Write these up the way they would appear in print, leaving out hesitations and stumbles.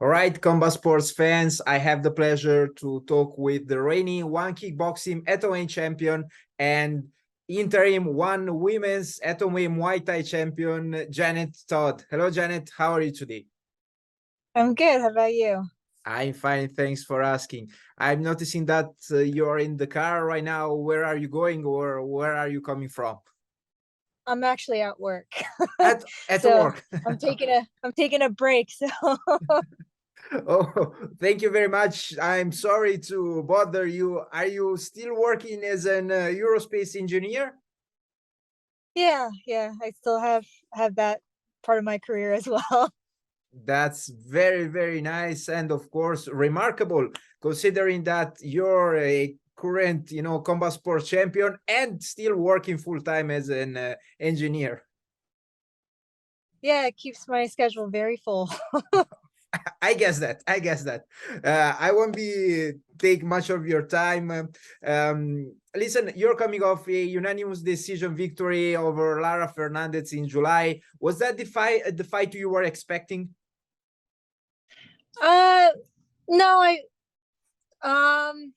All right, Combat Sports fans, I have the pleasure to talk with the reigning one kickboxing atomweight champion and interim one women's atomweight Muay Thai champion, Janet Todd. Hello, Janet. How are you today? I'm good. How about you? I'm fine. Thanks for asking. I'm noticing that you're in the car right now. Where are you going, or where are you coming from? I'm actually at work. At So work. I'm taking a break. So Oh, thank you very much. I'm sorry to bother you. Are you still working as an aerospace engineer? yeah, I still have that part of my career as well. That's very, very nice. And of course, remarkable considering that you're a current, combat sports champion and still working full time as an engineer. Yeah, it keeps my schedule very full. I guess that. I guess that. I won't be take much of your time. Listen, you're coming off a unanimous decision victory over Lara Fernandez in July. Was that the fight you were expecting? Uh no, um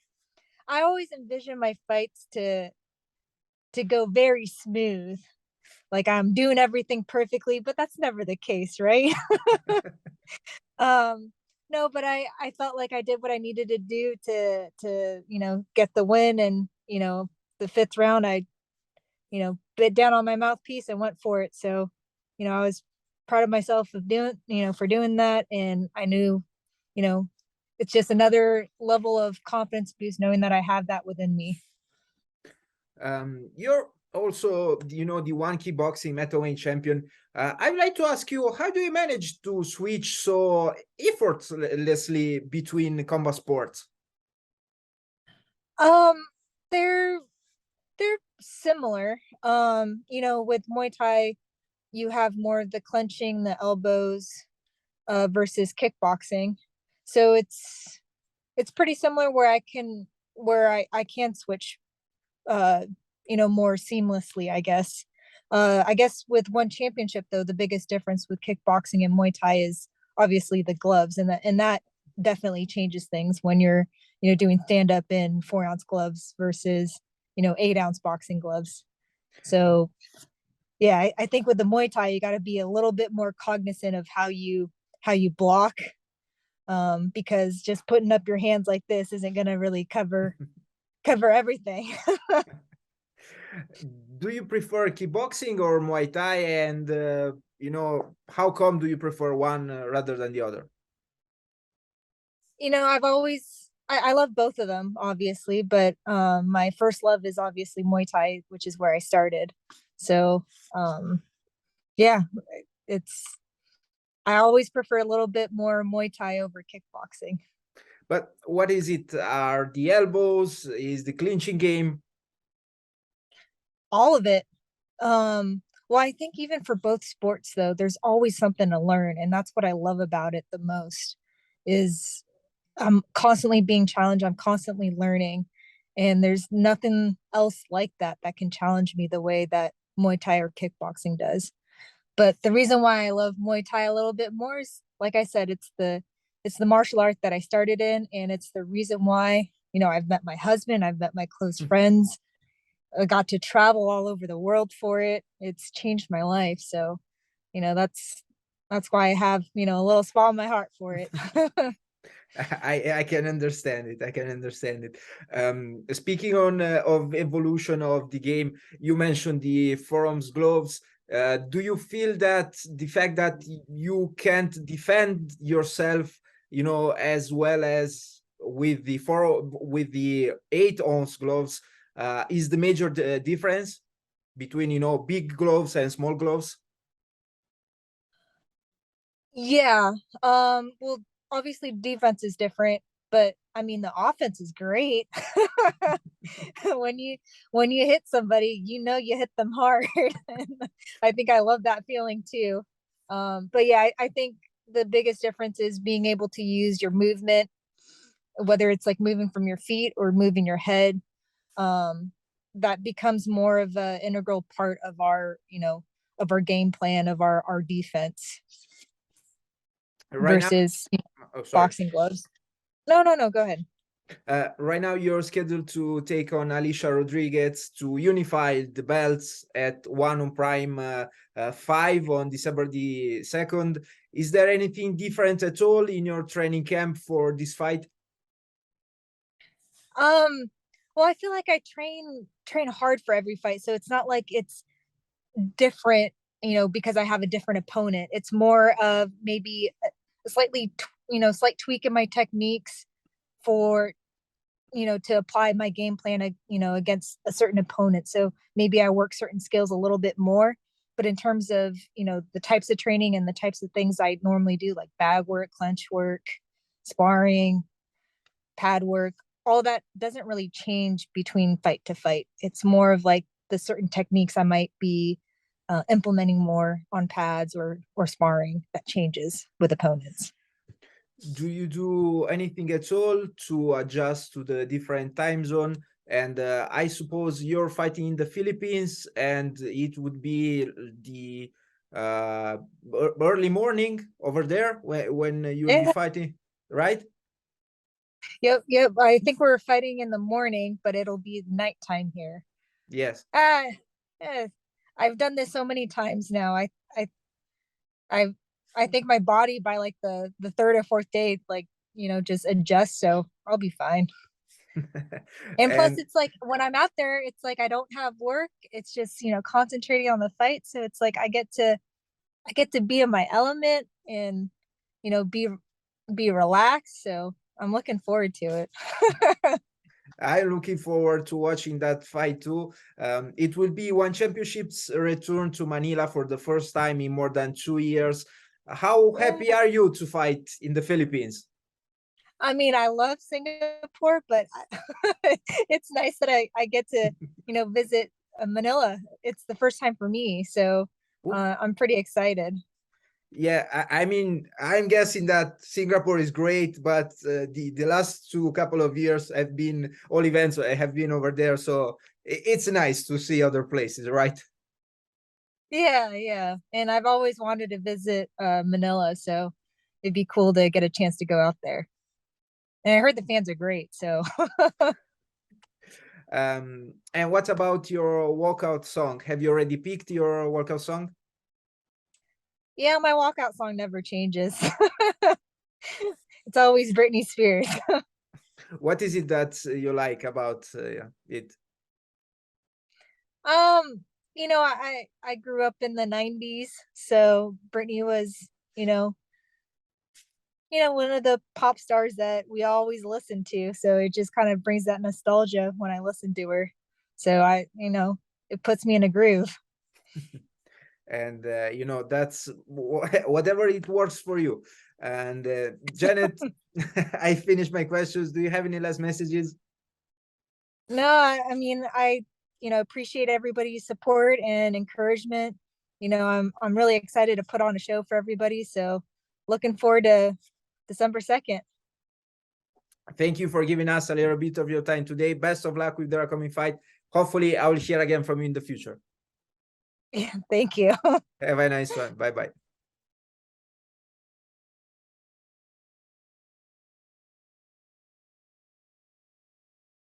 I always envision my fights to go very smooth. Like I'm doing everything perfectly, but that's never the case, right? um no, but I felt like I did what I needed to do to get the win. And the fifth round I bit down on my mouthpiece and went for it. So I was proud of myself of doing for doing that. And I knew you know it's just another level of confidence boost knowing that I have that within me. You're also, the one kickboxing middleweight champion. I'd like to ask you, how do you manage to switch so effortlessly between combat sports? um they're they're similar. With Muay Thai you have more of the clenching, the elbows, versus kickboxing. So it's pretty similar where I can switch more seamlessly, I guess. I guess with one championship though, the biggest difference with kickboxing and Muay Thai is obviously the gloves, and that definitely changes things when you're doing stand up in 4 ounce gloves versus 8 ounce boxing gloves. So yeah, I think with the Muay Thai you got to be a little bit more cognizant of how you block, because just putting up your hands like this isn't going to really cover everything. Do you prefer kickboxing or Muay Thai? And, how come do you prefer one rather than the other? I love both of them obviously, but my first love is obviously Muay Thai, which is where I started. So um yeah, it's I always prefer a little bit more Muay Thai over kickboxing. But what is it? Are the elbows? Is the clinching game? All of it. Well, I think even for both sports though, there's always something to learn, and that's what I love about it the most. Is I'm constantly being challenged, I'm constantly learning, and there's nothing else like that can challenge me the way that Muay Thai or kickboxing does. But the reason why I love Muay Thai a little bit more is, like I said, it's the martial art that I started in, and it's the reason why I've met my husband, I've met my close friends. I got to travel all over the world for it. It's changed my life. So, that's why I have, a little spot in my heart for it. I can understand it. I can understand it. Speaking of evolution of the game, you mentioned the forearms gloves. Do you feel that the fact that you can't defend yourself, as well as with the 8 ounce gloves, is the major difference between big gloves and small gloves? Yeah. Well, obviously defense is different, but I mean the offense is great. when you when you hit somebody, you hit them hard. And I think I love that feeling too. But yeah, I think the biggest difference is being able to use your movement, whether it's like moving from your feet or moving your head. Um, that becomes more of an integral part of our game plan of our defense Right now, versus. Oh, sorry. boxing gloves. No, go ahead. Right now, you're scheduled to take on Allycia Rodrigues to unify the belts at One on Prime 5 on December the 2nd. Is there anything different at all in your training camp for this fight? Well, I feel like I train hard for every fight, so it's not like it's different, because I have a different opponent. It's more of maybe a slight tweak in my techniques for, to apply my game plan, against a certain opponent. So maybe I work certain skills a little bit more. But in terms of, the types of training and the types of things I normally do, like bag work, clench work, sparring, pad work, all that doesn't really change between fight to fight. It's more of like the certain techniques I might be implementing more on pads or sparring that changes with opponents. Do you do anything at all to adjust to the different time zone? And I suppose you're fighting in the Philippines, and it would be the uh, early morning over there when you'll be Yeah. fighting, right? Yep. I think we're fighting in the morning, but it'll be nighttime here. Yes. Ah, eh, I've done this so many times now. I I I think my body by like the third or fourth day, like, just adjusts, so I'll be fine. And plus, And it's like when I'm out there, it's like I don't have work. It's just, concentrating on the fight. So it's like I get to be in my element and, be relaxed. So I'm looking forward to it. I'm looking forward to watching that fight too. It will be One Championship's return to Manila for the first time in more than 2 years. How happy are you to fight in the Philippines? I mean, I love Singapore, but it's nice that I get to, visit Manila. It's the first time for me. So I'm pretty excited. Yeah, I mean, I'm guessing that Singapore is great, but the last two couple of years have been all events I have been over there, so it's nice to see other places, right? Yeah. And I've always wanted to visit Manila, so it'd be cool to get a chance to go out there. And I heard the fans are great, so And what about your walkout song? Have you already picked your walkout song? yeah, my walkout song never changes. It's always Britney Spears. What is it that you like about it? Um, I grew up in the 90s, so Britney was, one of the pop stars that we always listen to. So it just kind of brings that nostalgia when I listen to her. So it puts me in a groove. And that's whatever it works for you. And Janet, I finished my questions. Do you have any last messages? No, I mean, appreciate everybody's support and encouragement. I'm really excited to put on a show for everybody. So looking forward to December 2nd. Thank you for giving us a little bit of your time today. Best of luck with the upcoming fight. Hopefully, I will hear again from you in the future. Yeah, thank you. Have a nice one. Bye bye.